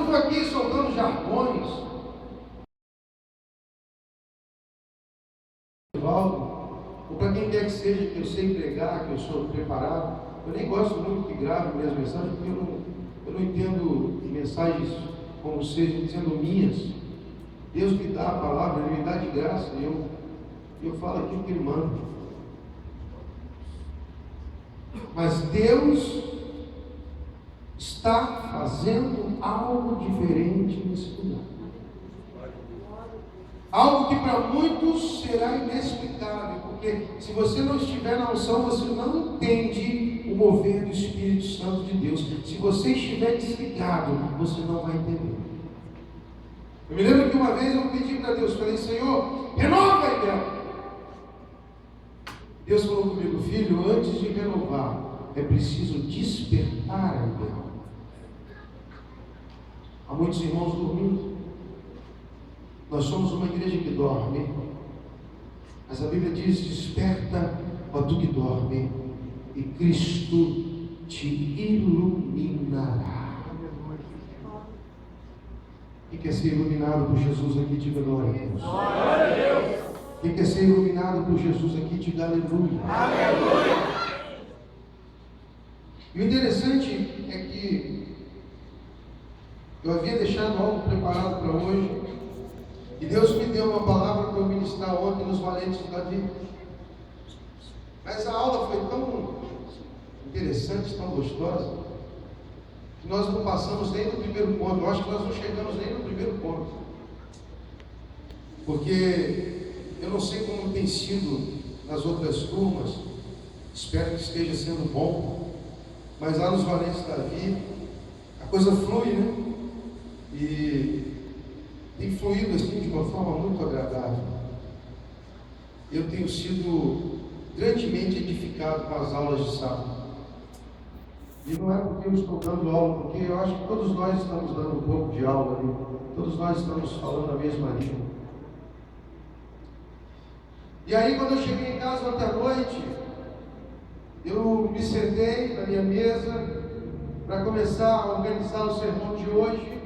estou aqui soltando jargões. Ou para quem quer que seja, que eu sei pregar, que eu sou preparado. Eu nem gosto muito que grave minhas mensagens, porque eu não entendo mensagens como sendo minhas. Deus me dá a palavra, Ele me dá de graça, e eu falo aquilo que Ele manda. Mas Deus está fazendo algo diferente nesse lugar. Algo que para muitos será inexplicável, porque se você não estiver na unção, você não entende o mover do Espírito Santo de Deus. Se você estiver desligado, você não vai entender. Eu me lembro que uma vez eu pedi para Deus, falei: Senhor, renova a Ibel. Deus falou comigo: filho, antes de renovar, é preciso despertar a Ibel. Há muitos irmãos dormindo. Nós somos uma igreja que dorme, mas a Bíblia diz: desperta, ó tu que dorme, e Cristo te iluminará. Quem quer ser iluminado por Jesus aqui, diga glória a Deus. Quem quer ser iluminado por Jesus aqui, diga aleluia. Aleluia. E o interessante é que eu havia deixado algo preparado para hoje, e Deus me deu uma palavra para eu ministrar ontem nos Valentes de Davi. Mas a aula foi tão interessante, tão gostosa, que nós não passamos nem no primeiro ponto. Eu acho que nós não chegamos nem no primeiro ponto. Porque eu não sei como tem sido nas outras turmas, espero que esteja sendo bom, mas lá nos Valentes de Davi, a coisa flui, né? E tem fluído assim de uma forma muito agradável. Eu tenho sido grandemente edificado com as aulas de sábado. E não é porque eu estou dando aula, porque eu acho que todos nós estamos dando um pouco de aula ali. Todos nós estamos falando a mesma língua. E aí, quando eu cheguei em casa ontem à noite, eu me sentei na minha mesa para começar a organizar o sermão de hoje.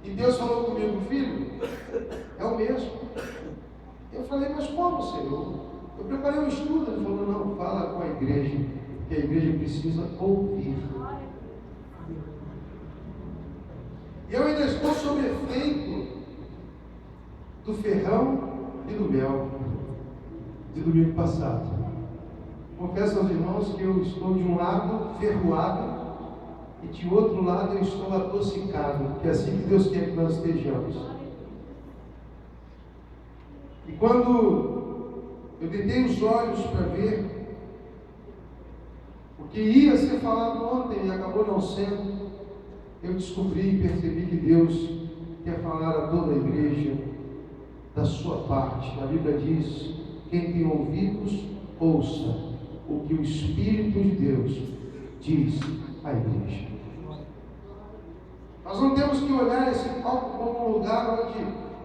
E Deus falou comigo: filho, é o mesmo. Eu falei: mas como, Senhor? Eu preparei um estudo. Ele falou: não, fala com a igreja, que a igreja precisa ouvir. E eu ainda estou sob efeito do ferrão e do mel de domingo passado. Confesso aos irmãos que eu estou de um lado ferroado e de outro lado eu estou adocicado, que é assim que Deus quer que nós estejamos. E quando eu deitei os olhos para ver o que ia ser falado ontem e acabou não sendo, eu descobri e percebi que Deus quer falar a toda a igreja da sua parte. A Bíblia diz: quem tem ouvidos, ouça o que o Espírito de Deus diz à igreja. Nós não temos que olhar esse palco como um lugar onde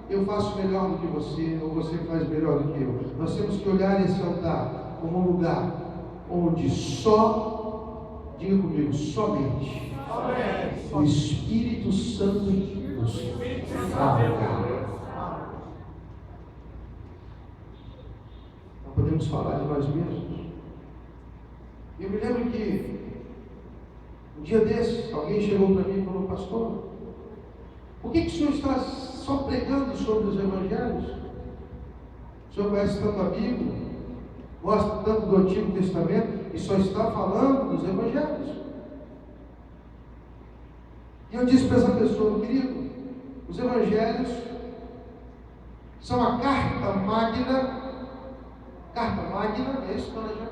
eu faço melhor do que você, ou você faz melhor do que eu. Nós temos que olhar esse altar como um lugar onde só, diga comigo, somente o Espírito Santo nos fala. Não podemos falar de nós mesmos. Eu me lembro que um dia desses, alguém chegou para mim e falou: pastor, por que o senhor está só pregando sobre os evangelhos? O senhor conhece tanto a Bíblia, gosta tanto do Antigo Testamento e só está falando dos evangelhos. E eu disse para essa pessoa: querido, os evangelhos são a carta magna, é isso, dona Jana?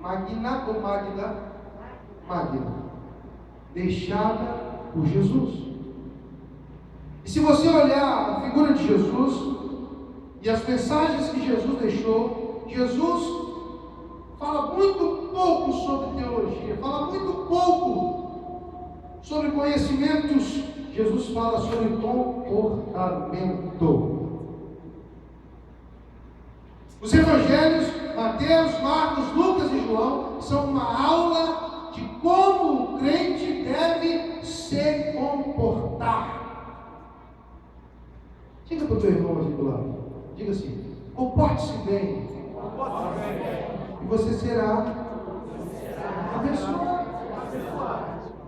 Magna ou magna? Magna, deixada por Jesus. E se você olhar a figura de Jesus e as mensagens que Jesus deixou, Jesus fala muito pouco sobre teologia, fala muito pouco sobre conhecimentos. Jesus fala sobre comportamento. Os evangelhos, Mateus, Marcos, Lucas e João, são uma aula de como o crente deve se comportar. Diga para o teu irmão aqui do lado. Diga assim: comporte-se bem. E você será abençoado.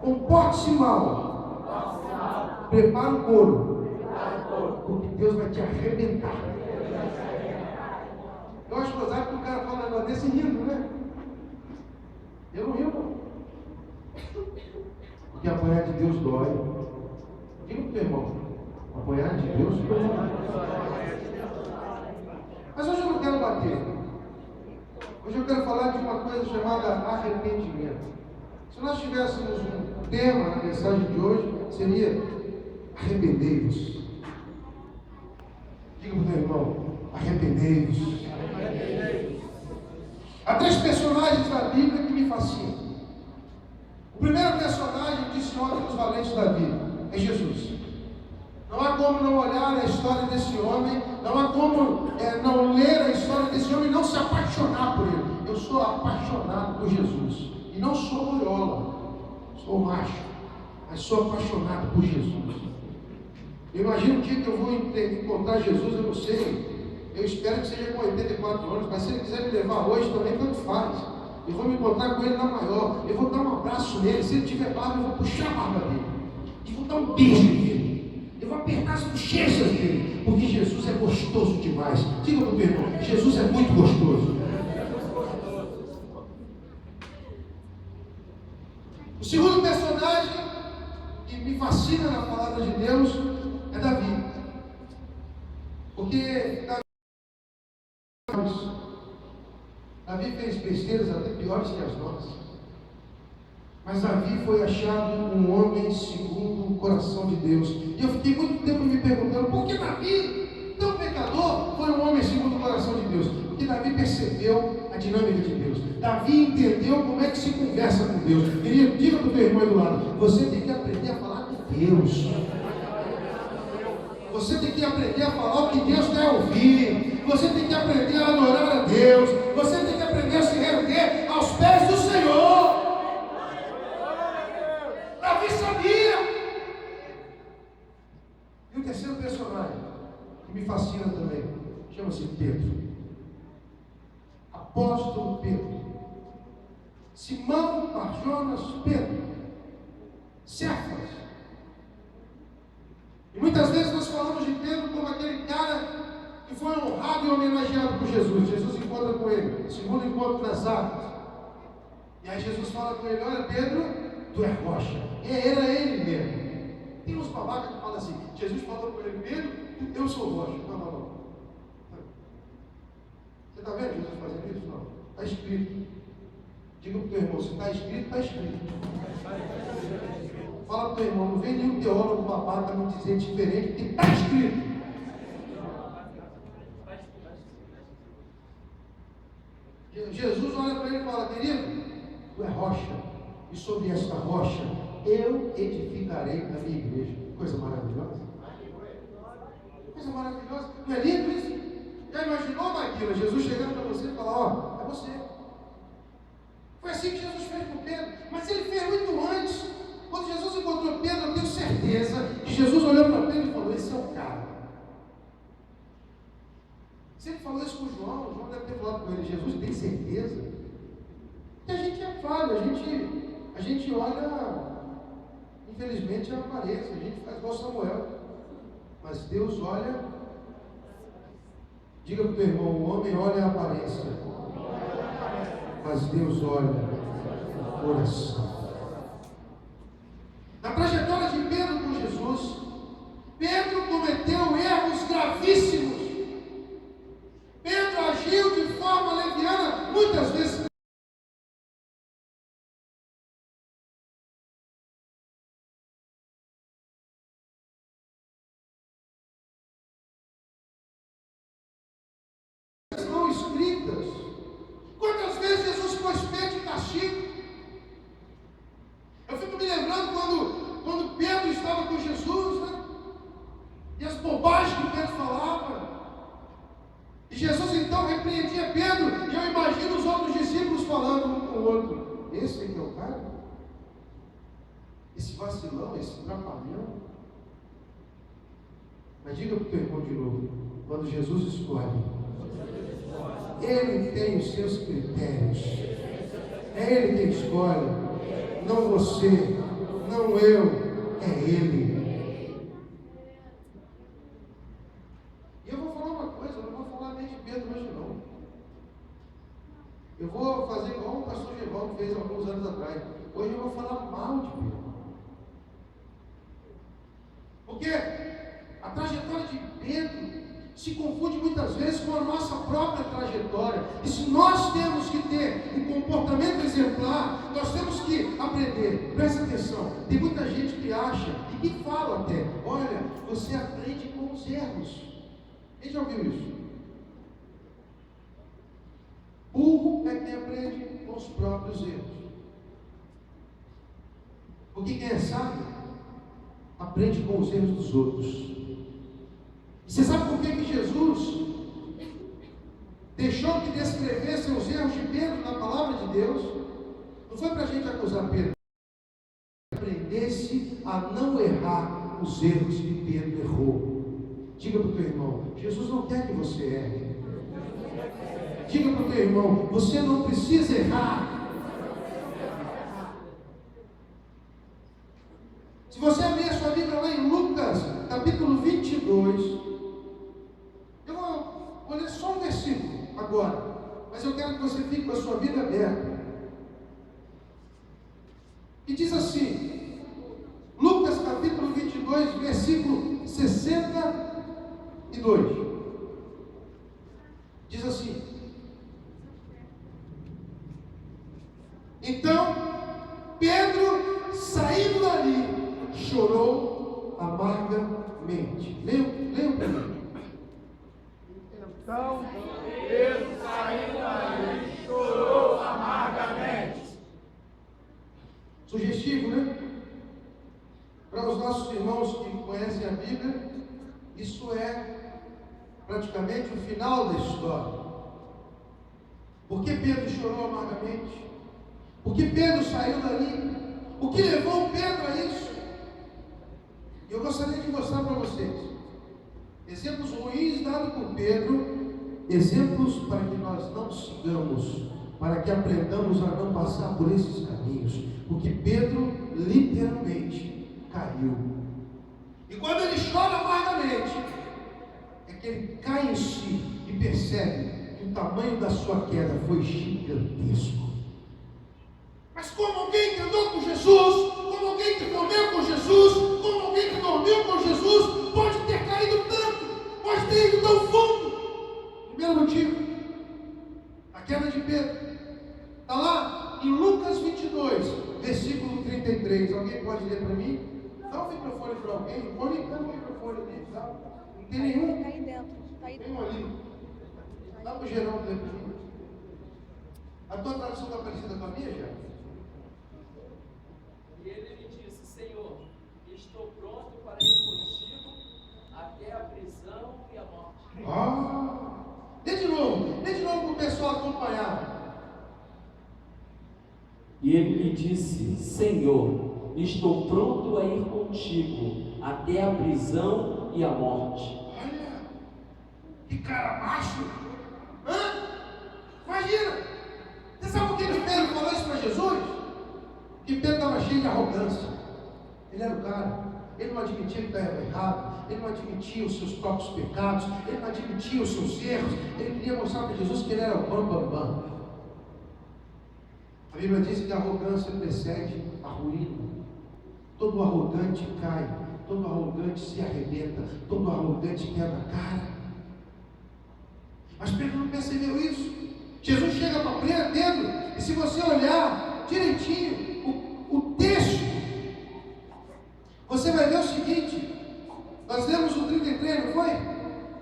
Comporte-se mal. Prepara o couro. Porque Deus vai te arrebentar. Eu acho gozado que o cara fala um negócio desse rindo, né? Eu não rio, não. Porque apanhar de Deus dói. Diga para o teu irmão: apanhar de Deus dói. Mas hoje eu não quero bater. Hoje eu quero falar de uma coisa chamada arrependimento. Se nós tivéssemos um tema na mensagem de hoje, seria: arrependei-vos. Diga para o teu irmão: arrependei-vos. Há 3 personagens da Bíblia que me fascinam. O primeiro personagem, disse ontem nos Valentes da Bíblia, é Jesus. Não há como não olhar a história desse homem, não há como não ler a história desse homem e não se apaixonar por ele. Eu sou apaixonado por Jesus. E não sou boiola, sou macho, mas sou apaixonado por Jesus. Eu imagino o dia que eu vou encontrar Jesus, eu não sei. Eu espero que seja com 84 anos, mas se ele quiser me levar hoje também, tanto faz. Eu vou me encontrar com ele na maior, eu vou dar um abraço nele. Se ele tiver barba, eu vou puxar a barba dele, e vou dar um beijo nele, eu vou apertar as bochechas dele, porque Jesus é gostoso demais. Diga para o meu irmão: Jesus é muito gostoso. O segundo personagem que me fascina na palavra de Deus é Davi. Porque Davi fez besteiras até piores que as nossas. Mas Davi foi achado um homem segundo o coração de Deus. E eu fiquei muito tempo me perguntando: por que Davi, tão pecador, foi um homem segundo o coração de Deus? Porque Davi percebeu a dinâmica de Deus. Davi entendeu como é que se conversa com Deus. Querido, diga para o teu irmão do lado: você tem que aprender a falar com Deus. Você tem que aprender a falar o que Deus quer ouvir. Você tem que aprender a adorar a Deus. Você tem que aprender a se render aos pés do Senhor. Davi sabia. E o terceiro personagem que me fascina também chama-se Pedro. Apóstolo Pedro. Simão Barjonas Pedro. Cefas. E muitas vezes nós falamos de Pedro como aquele cara que foi honrado e homenageado por Jesus. Jesus encontra com ele, segundo encontro nas águas. E aí Jesus fala com ele: olha, Pedro, tu é rocha. E era ele mesmo. Tem uns babacas que falam assim: Jesus falou com ele: Pedro, eu sou rocha. Não. Você está vendo Jesus fazendo isso? Não. Está escrito. Diga para o teu irmão: se está escrito, está escrito. Fala para o teu irmão: não vem nenhum teólogo babaca me dizer diferente, porque está escrito. Jesus olha para ele e fala: querido, tu é rocha, e sobre esta rocha eu edificarei a minha igreja. Coisa maravilhosa. Coisa maravilhosa. Não é lindo isso? Já imaginou, Maguila, Jesus chegando para você e falar: ó, é você. Foi assim que Jesus fez com Pedro. Mas ele fez muito antes. Quando Jesus encontrou Pedro, eu tenho certeza que Jesus olhou para Pedro e falou: esse é o cara. Se ele falou isso com João, João deve ter falado com ele: Jesus, tem certeza? Porque a gente é falho, a gente olha, infelizmente, a aparência, a gente faz igual Samuel. Mas Deus olha. Diga para o teu irmão: o homem olha a aparência, mas Deus olha o coração. Na trajetória de Pedro com Jesus, Pedro cometeu erros gravíssimos. Pedro agiu de forma leviana, muitas vezes. Não escritas. Quantas vezes Jesus pôs Pedro de castigo? Eu fico me lembrando quando Pedro estava com Jesus, né? E as bobagens que Pedro falava. E Jesus então repreendia Pedro. E eu imagino os outros discípulos falando um com o outro: esse aqui é o cara? Esse vacilão, esse trapalhão. Mas diga para o teu irmão de novo, quando Jesus escolhe, Ele tem os seus critérios, é Ele quem escolhe, não você, não eu, é Ele. E eu vou falar uma coisa, eu não vou falar nem de Pedro hoje não. Eu vou fazer igual o pastor Gevaldo fez alguns anos atrás. Hoje eu vou falar mal de Pedro. Porque a trajetória de Pedro se confunde muitas vezes com a nossa própria trajetória. E se nós temos que ter um comportamento exemplar, nós temos que aprender. Presta atenção, tem muita gente que acha e que fala até, olha, você aprende com os erros. Quem já ouviu isso? Burro é quem aprende com os próprios erros. Porque quem é sábio aprende com os erros dos outros. Você sabe por que Jesus deixou que descrevessem os erros de Pedro na palavra de Deus? Não foi para a gente acusar Pedro. Aprendesse a não errar os erros que Pedro errou. Diga para o teu irmão, Jesus não quer que você erre. Diga para o teu irmão, você não precisa errar. Se você abrir a sua Bíblia lá em Lucas, capítulo 22, eu vou ler só um versículo agora, mas eu quero que você fique com a sua Bíblia aberta. E diz assim, Lucas capítulo 22, versículo 62. Diz assim: então Pedro, saindo dali, chorou amargamente. Leiam para mim. Então Pedro, saindo dali, chorou amargamente. Sugestivo, né? Para os nossos irmãos que conhecem a Bíblia, isso é praticamente o final da história. Por que Pedro chorou amargamente? Por que Pedro saiu dali? O que levou Pedro a isso? E eu gostaria de mostrar para vocês exemplos ruins dados por Pedro, exemplos para que nós não sigamos, para que aprendamos a não passar por esses caminhos, porque Pedro literalmente caiu. E quando ele chora amargamente, é que ele cai em si e percebe que o tamanho da sua queda foi gigantesco. Mas como alguém que andou com Jesus, como alguém que comeu com Jesus, como alguém que dormiu com Jesus, pode ter caído tanto, pode ter ido tão fundo? Primeiro motivo, a queda de Pedro, está lá em Lucas 22, versículo 33. Alguém pode ler para mim? Dá o microfone para alguém, não pode dar o microfone ali, tá? Não tem nenhum? Está aí dentro. Tem um ali. Dá para o Geraldo ler para mim. A tua tradução está parecida com a minha, já? E ele lhe disse: Senhor, estou pronto para ir contigo até a prisão e a morte. Lê de novo para o pessoal acompanhar. E ele lhe disse: Senhor, estou pronto a ir contigo até a prisão e a morte. Olha, que cara macho. Imagina. Você sabe por que Pedro falou isso para Jesus? Que Pedro estava cheio de arrogância. Ele era o cara. Ele não admitia que estava errado. Ele não admitia os seus próprios pecados. Ele não admitia os seus erros. Ele queria mostrar para Jesus que ele era o bam. A Bíblia diz que a arrogância precede a ruína. Todo arrogante cai. Todo arrogante se arrebenta. Todo arrogante quebra a cara. Mas Pedro não percebeu isso. Jesus chega para Pedro, e se você olhar direitinho o texto, você vai ver o seguinte. Nós lemos o 33, não foi?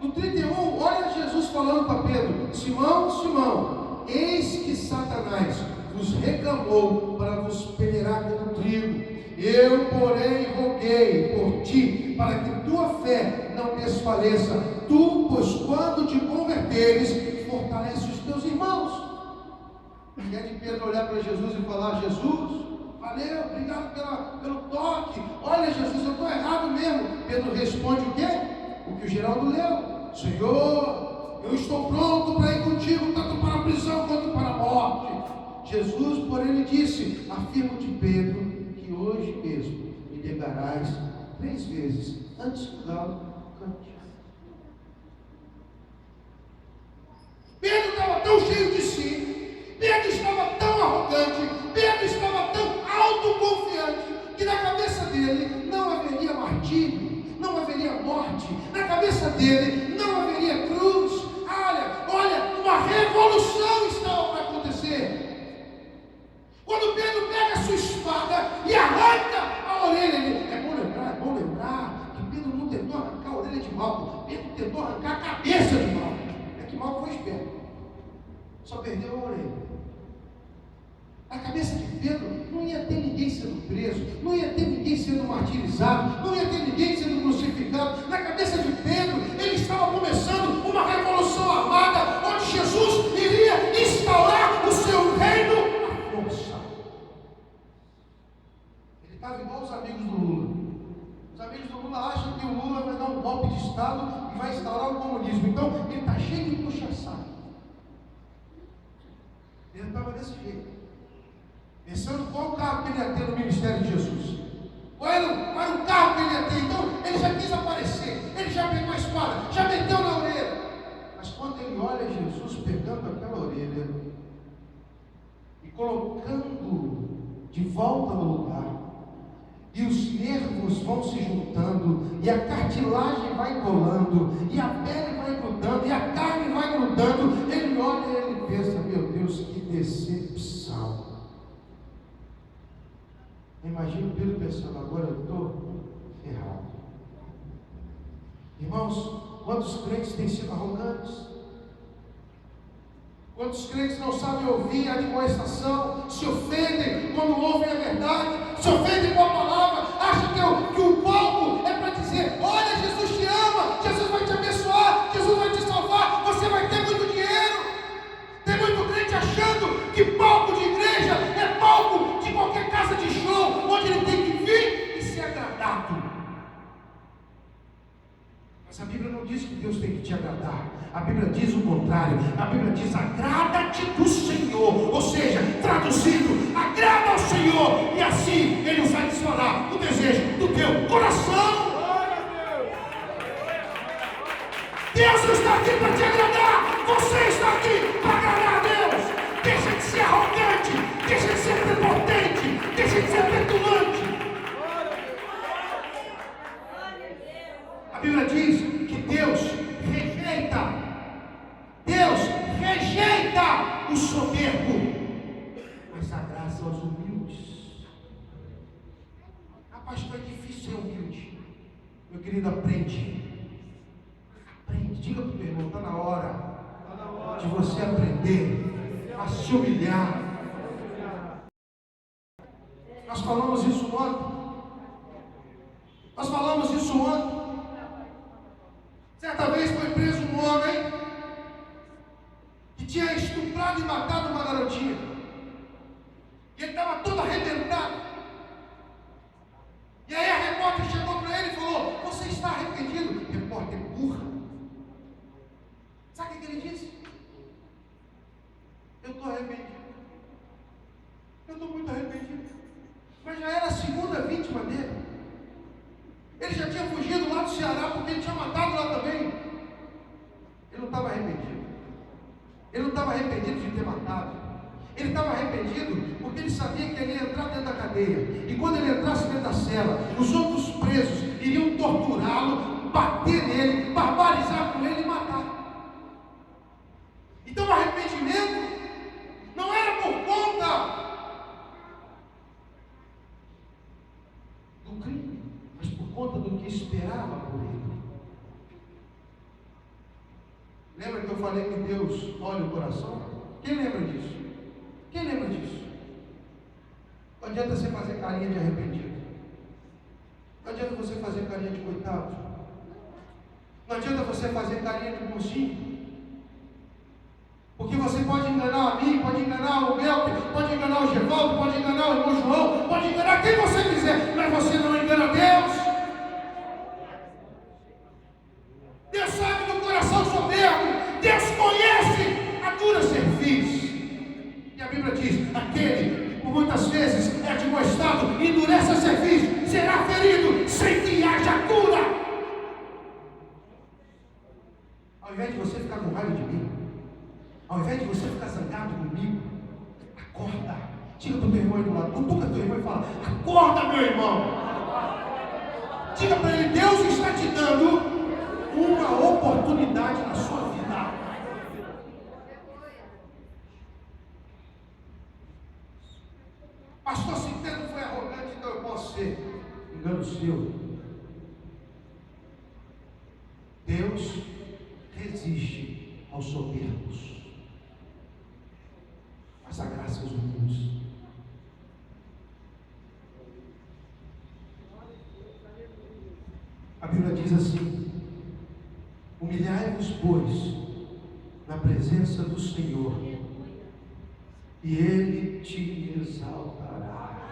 No 31, olha Jesus falando para Pedro: Simão, Simão, eis que Satanás vos reclamou para vos peneirar como trigo. Eu, porém, roguei por ti, para que tua fé não desfaleça. Tu, pois, quando te converteres, fortalece os teus irmãos. E é de Pedro olhar para Jesus e falar: Jesus, valeu, obrigado pelo toque. Olha, Jesus, eu estou errado mesmo. Pedro responde o quê? O que o Geraldo leu: Senhor, eu estou pronto para ir contigo, tanto para a prisão quanto para a morte. Jesus, porém, lhe disse: afirmo-te, Pedro, que hoje mesmo me negarás 3 vezes antes que o galo cante. Pedro estava tão cheio de si, Pedro estava tão arrogante, Pedro estava tão autoconfiante, que na cabeça dele não haveria martírio, não haveria morte, na cabeça dele não haveria cruz. Olha, uma revolução estava para acontecer. Quando Pedro pega a sua espada e arranca a orelha, é bom lembrar que Pedro não tentou arrancar a orelha de Malco, Pedro tentou arrancar a cabeça de Malco. É que Malco foi esperto, só perdeu a orelha. Na cabeça de Pedro não ia ter ninguém sendo preso, não ia ter ninguém sendo martirizado, não ia ter ninguém sendo crucificado. Na cabeça de Pedro, ele estava começando uma revolução armada, onde Jesus iria instaurar o seu reino à força. Ele estava igual os amigos do Lula. Os amigos do Lula acham que o Lula vai dar um golpe de Estado e vai instaurar o comunismo. Então, ele está cheio de puxa-saco. Ele estava desse jeito, pensando qual carro que ele ia ter no ministério de Jesus. Qual era o carro que ele ia ter. Então, ele já quis aparecer, ele já pegou a espada, já meteu na orelha. Mas quando ele olha Jesus pegando aquela orelha e colocando de volta no lugar, e os nervos vão se juntando, e a cartilagem vai colando, e a pele vai grudando, e a carne vai grudando, ele olha e ele pensa: meu Deus, que decepção. Imagina o Pedro pensando: agora eu estou ferrado. Irmãos, quantos crentes têm sido arrogantes? Quantos crentes não sabem ouvir a admoestação, se ofendem quando ouvem a verdade, se ofendem com a palavra, acham que o palco é para dizer: olha, Jesus te ama, Jesus vai te abençoar, Jesus vai te salvar, você vai ter muito dinheiro. Tem muito crente achando que palco de igreja é palco de qualquer casa de show, onde ele tem que vir e ser agradado. Mas a Bíblia não diz que Deus tem que te agradar. A Bíblia diz o contrário. A Bíblia diz: agrada-te do Senhor. Ou seja, traduzindo, agrada ao Senhor, e assim Ele vai satisfará o desejo do teu coração. Deus não está aqui para te agradar, você está aqui para agradar a Deus. Deixa de ser arrogante, deixa de ser prepotente, deixa de ser petulante. A Bíblia diz que Deus rejeita o soberbo, mas a graça aos humildes. Rapaz, foi difícil ser humilde. Meu querido, aprende. Diga para o teu irmão: está na hora de você aprender a se humilhar. Nós falamos isso ontem. Certa vez foi preso um homem que tinha estuprado e matado uma garotinha. E ele estava todo arrebentado. E aí a repórter chegou para ele e falou: você está arrependido? Repórter burra. Sabe o que ele disse? Eu estou arrependido. Eu estou muito arrependido. Mas já era a segunda vítima dele. Ele já tinha fugido lá do Ceará porque ele tinha matado lá também. Ele não estava arrependido. Ele não estava arrependido de ter matado. Ele estava arrependido porque ele sabia que ele ia entrar dentro da cadeia. E quando ele entrasse dentro da cela, os outros presos iriam torturá-lo, bater nele, barbarizar com ele e matar. Então o arrependimento não era por conta do crime, mas por conta do que esperava por ele. Lembra que eu falei que Deus olha o coração? Quem lembra disso? Não adianta você fazer carinha de arrependido. Não adianta você fazer carinha de coitado. Não adianta você fazer carinha de bonzinho. Porque você pode enganar a mim, pode enganar o Melk, pode enganar o Gevaldo, pode enganar o irmão João, pode enganar quem você quiser, mas você não engana Deus. Deus sabe do coração soberbo. Deus conhece a dura cerviz. E a Bíblia diz: aquele que por muitas vezes é admoestado e endurece a cerviz, será ferido sem que haja cura. Ao invés de você ficar com raiva de mim, ao invés de você ficar zangado comigo, acorda. Diga para o teu irmão aí do lado, cutuca teu irmão e fala: acorda, meu irmão. Diga para ele: Deus está te dando uma oportunidade na sua vida. Pastor Centeno foi arrogante, então eu posso ser. Engano seu. Deus resiste aos soberbos, mas a graça aos humildes. A Bíblia diz assim: humilhai-vos, pois, na presença do Senhor, e Ele te exaltará.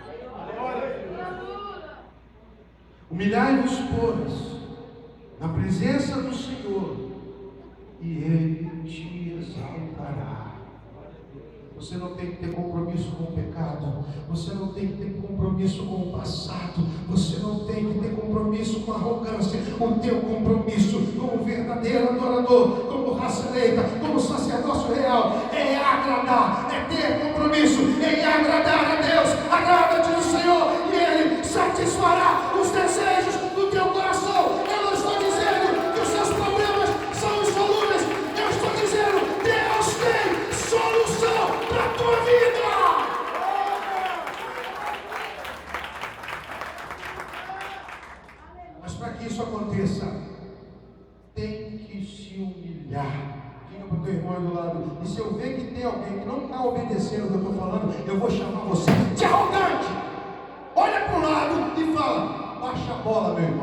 Humilhai-vos, pois, na presença do Senhor, e Ele te exaltará. Você não tem que ter compromisso com o pecado. Você não tem que ter compromisso com o passado. Você não tem que ter compromisso com a arrogância. O teu compromisso como verdadeiro adorador, como raça eleita, como sacerdócio real, é agradar, é ter compromisso em agradar a Deus. Agrada-te do Senhor e Ele satisfará os desejos do teu coração. Eu não estou dizendo que os seus problemas são insolúveis. Eu estou dizendo: Deus tem solução para a tua vida. Mas para que isso aconteça, tem que se humilhar. Diga para o teu irmão do lado: e se eu ver que tem alguém que não está obedecendo o que eu estou falando, eu vou chamar você de arrogante. Olha para o lado e fala: baixa a bola, meu irmão.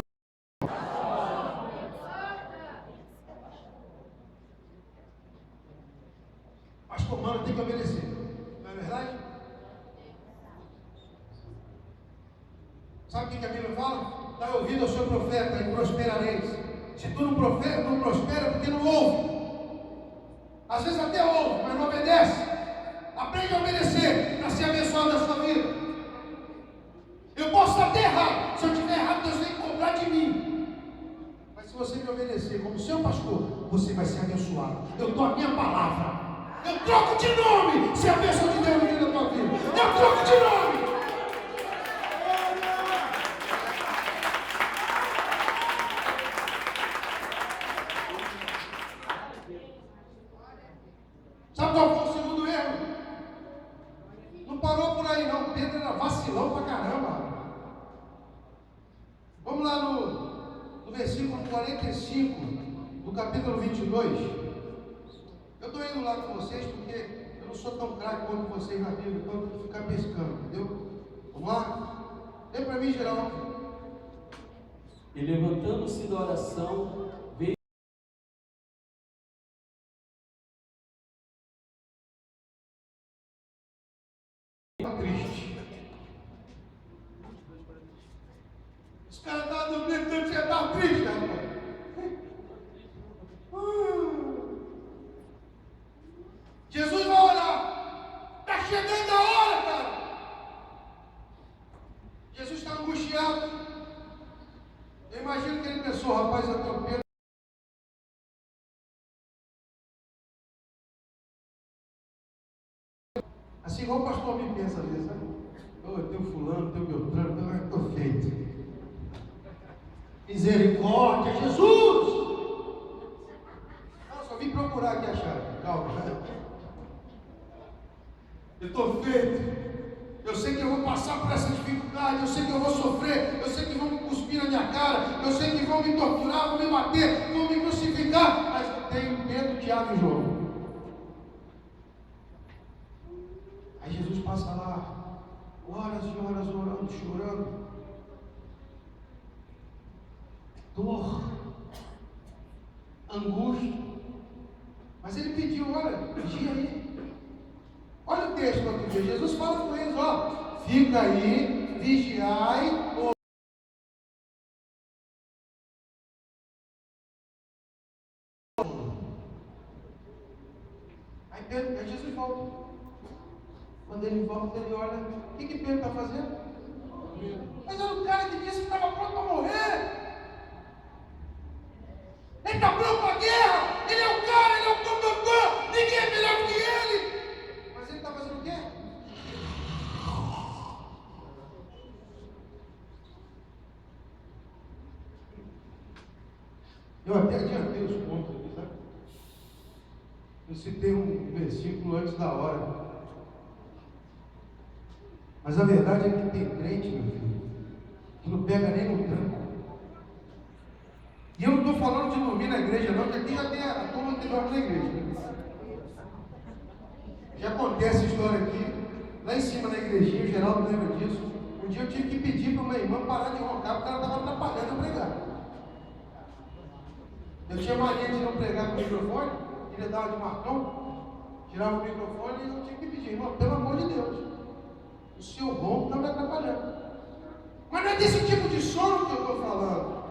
Pastor, mano, tem que obedecer. Não é verdade? Sabe o que a Bíblia fala? Dá ouvido ao seu profeta e prosperareis. Se tu não prospera, porque não ouve. Às vezes até ouve, mas não obedece. Aprende a obedecer para ser abençoado na sua vida. Eu posso estar até errado. Se eu estiver errado, Deus tem que cobrar de mim. Mas se você me obedecer como seu pastor, você vai ser abençoado. Eu dou a minha palavra. Eu troco de nome se a bênção de Deus vir na tua vida. Eu troco de nome. Sabe qual foi o segundo erro? Não parou por aí não. Pedro era vacilão pra caramba. Vamos lá no versículo 45 do capítulo 22. Eu estou indo lá com vocês porque eu não sou tão craque quanto vocês na Bíblia, então eu tenho que ficar pescando, entendeu? Vamos lá? Vem para mim, geral. E levantando-se da oração, veio triste. Os caras estavam dormindo, então você estava triste, rapaz. Jesus vai orar. Está chegando a hora, cara. Jesus está angustiado. Eu imagino que ele pensou: rapaz, eu tenho pena. Assim igual o pastor me pensa às vezes, sabe? Eu tenho fulano, tenho Beltrano, eu estou feito. Misericórdia, Jesus! Não, só vim procurar aqui a chave. Calma. Eu estou feito. Eu sei que eu vou passar por essa dificuldade. Eu sei que eu vou sofrer. Eu sei que vão me cuspir na minha cara. Eu sei que vão me torturar, vão me bater, vão me crucificar. Mas eu tenho medo de Tiago e João. Aí Jesus passa lá, horas e horas orando, chorando. Dor, angústia. Mas ele pediu, olha, vigia aí. Olha o texto outro dia. Jesus fala com eles, ó, fica aí, vigiai, Aí Jesus volta. Quando ele volta, ele olha, o que Pedro está fazendo? Mas era o cara que disse que estava pronto para morrer. Ele está pronto para a guerra. Ele é o cara, ele é o bambambam. Ninguém é melhor do que ele. Mas ele está fazendo o quê? Eu até adiantei os pontos aqui, sabe? Eu citei um versículo antes da hora. Mas a verdade é que tem crente, meu filho, que não pega nem no tranco. E eu não estou falando de dormir na igreja, não, porque aqui já tem a turma que dorme na igreja. Já acontece a história aqui, lá em cima na igrejinha, o Geraldo lembra disso. Um dia eu tive que pedir para uma irmã parar de roncar, porque ela estava atrapalhando eu pregar. Eu tinha mania de não pregar com o microfone, queria dar uma de Marcão, tirava o microfone e eu tinha que pedir, irmão, pelo amor de Deus, o seu ronco está me atrapalhando. Mas não é desse tipo de sono que eu estou falando.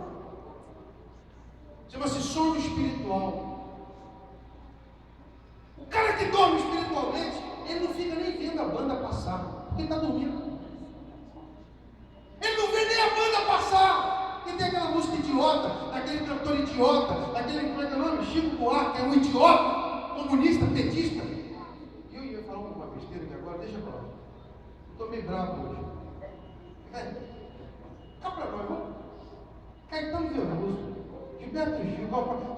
Chama-se sono espiritual. O cara que dorme espiritualmente, ele não fica nem vendo a banda passar, porque ele está dormindo. Ele não vê nem a banda passar. E tem aquela música idiota, daquele cantor idiota, daquele, como é que é o nome? Chico Buarque, que é um idiota, comunista, petista. E eu ia falar uma besteira aqui agora, deixa pra lá. Estou meio bravo hoje. Cá pra nós, vamos. Caetano Veloso, Gilberto Gil,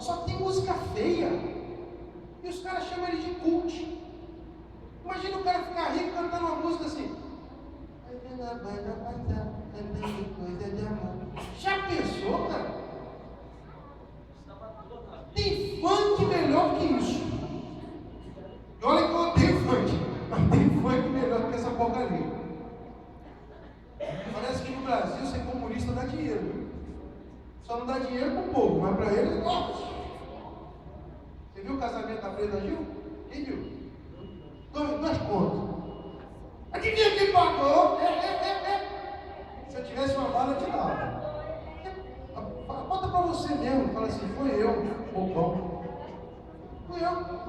só tem música feia. E os caras chamam ele de cult. Imagina o cara ficar rico cantando uma música assim. Já pensou, cara? Tem funk melhor que isso. E olha que eu odeio funk, mas tem funk melhor que essa porcaria. Parece que no Brasil ser comunista dá dinheiro. Só não dá dinheiro para o povo, mas para eles, nossa. Você viu o casamento da Freda Gil? Quem viu? Dois contos. Adivinha quem pagou? Se eu tivesse uma bala, eu te dava. Bota para você mesmo. Fala assim, foi eu, bobão. Fui eu.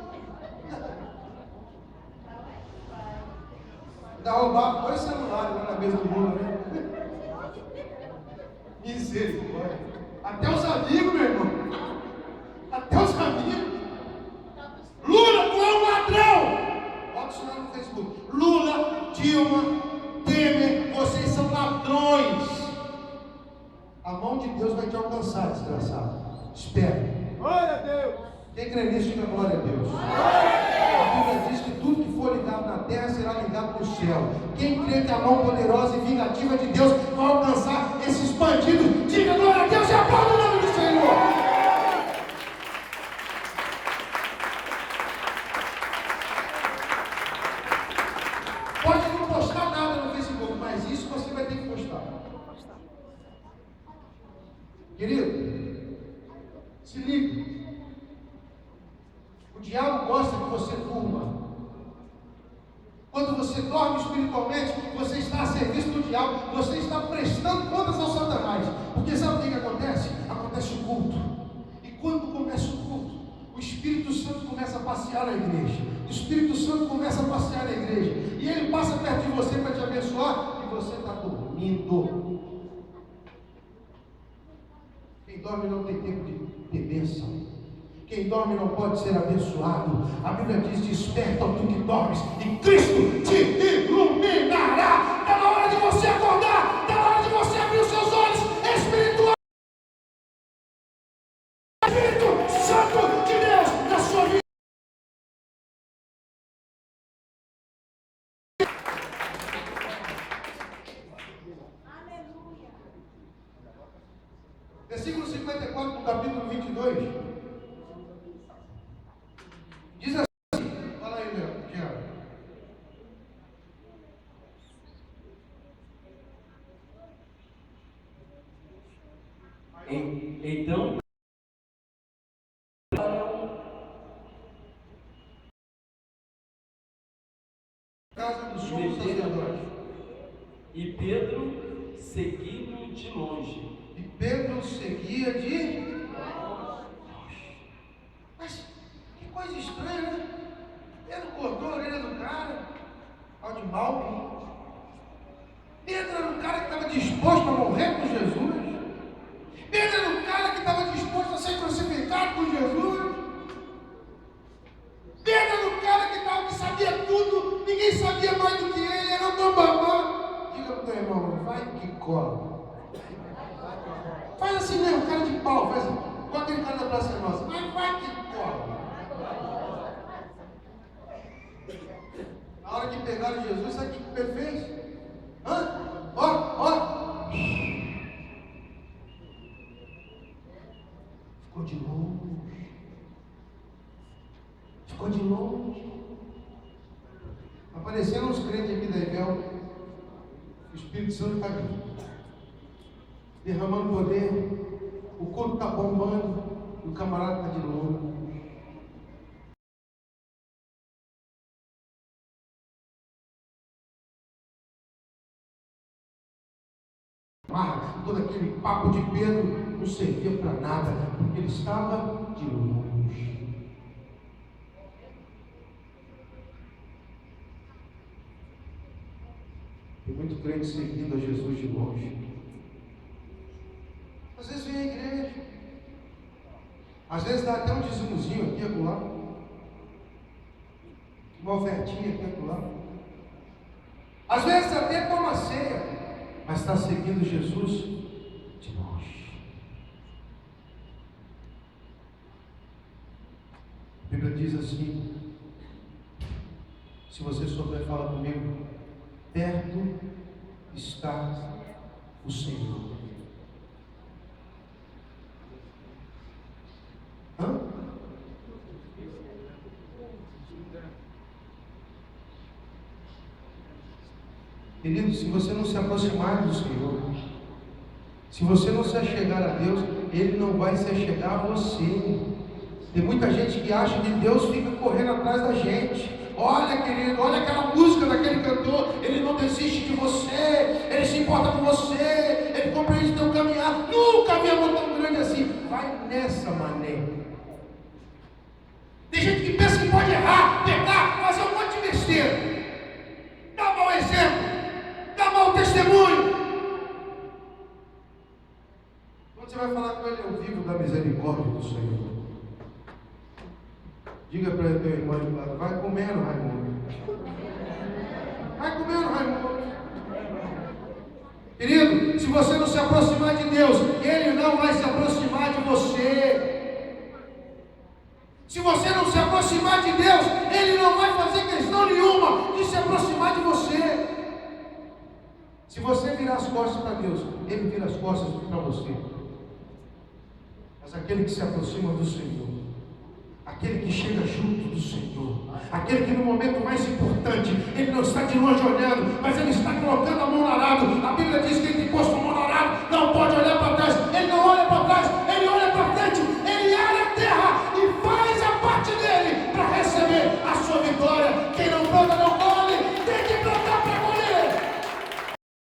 Ainda roubaram 2 celulares lá na mesa do Lula, né? Misericórdia. Até os amigos, meu irmão. Até os amigos. Lula, tu é um ladrão! Bota isso lá no Facebook. Lula, Dilma, Temer, vocês são ladrões. A mão de Deus vai te alcançar, desgraçado. Espera. Glória a Deus. Quem crê nisso, diga glória a Deus. A Bíblia diz que tudo que for ligado na terra será ligado no céu. Quem crê que a mão poderosa e vingativa de Deus vai alcançar esses bandidos, diga glória a Deus e aplauda o nome do Senhor. Pode não postar nada no Facebook, mas isso você vai ter que postar. Querido, se liga. O diabo gosta que você durma. Quando você dorme espiritualmente, você está a serviço do diabo, você está prestando contas ao Satanás. Porque sabe o que acontece? Acontece o culto. E quando começa o culto, o Espírito Santo começa a passear na igreja. O Espírito Santo começa a passear na igreja. E ele passa perto de você para te abençoar. E você está dormindo. Quem dorme não tem tempo de ter bênção. Quem dorme não pode ser abençoado. A Bíblia diz, desperta tu que dormes, e Cristo te iluminará. Está na hora de você acordar, está na hora de você abrir os seus olhos espirituais. Espírito Santo de Deus na sua vida. Aleluia. Versículo 54 do capítulo 22. Diz assim, fala aí, meu, Tiago. Então, sumo sacerdote. E Pedro seguindo de longe. E Pedro seguia de longe. Mas que coisa estranha, né? Pedro cortou a orelha do cara, ao de mal. Pedro era um cara que estava disposto a morrer por Jesus. Pedro era um cara que estava disposto a ser crucificado por Jesus. Pedro era um cara que sabia tudo, ninguém sabia mais do que ele, era um bambambam. Diga para o teu irmão, vai que cola. Faz assim mesmo, cara de pau, faz assim, igual aquele cara da Praça Nossa, mas vai que cola. Na hora que pegaram Jesus, sabe o que Pedro fez? Hã? Ó. Ficou de longe. Ficou de longe. Apareceram uns crentes aqui da Evel. O Espírito Santo está aqui, derramando poder. O culto está bombando. E o camarada está de longe. Todo aquele papo de Pedro não servia para nada, porque ele estava de longe. Tem muito crente seguindo a Jesus de longe. Às vezes vem à igreja, às vezes dá até um dizimuzinho aqui e acolá, uma ofertinha aqui e acolá, às vezes até toma ceia, mas está seguindo Jesus de longe. A Bíblia diz assim: se você souber falar comigo, perto está o Senhor. Hã? Querido, se você não se aproximar do Senhor, se você não se achegar a Deus, Ele não vai se achegar a você. Tem muita gente que acha que Deus fica correndo atrás da gente. Olha, querido, olha aquela música daquele cantor. Ele não desiste de você, Ele se importa com você, Ele compreende o teu caminhar. Nunca vi amor tão grande assim. Vai nessa maneira. Tem gente que pensa que pode errar, pecar, fazer um monte de besteira. Dá um mau exemplo, dá mau testemunho. Quando você vai falar com ele, eu vivo da misericórdia do Senhor. Diga para o teu irmão de lado, vai comendo, Raimundo. Vai comendo, Raimundo. Querido, se você não se aproximar de Deus, Ele não vai se aproximar de você. Se você não se aproximar de Deus, Ele não vai fazer questão nenhuma de se aproximar de você. Se você virar as costas para Deus, Ele vira as costas para você. Mas aquele que se aproxima do Senhor, aquele que chega junto do Senhor, aquele que no momento mais importante, Ele não está de longe olhando, mas Ele está colocando a mão no arado. A Bíblia diz que Ele tem posto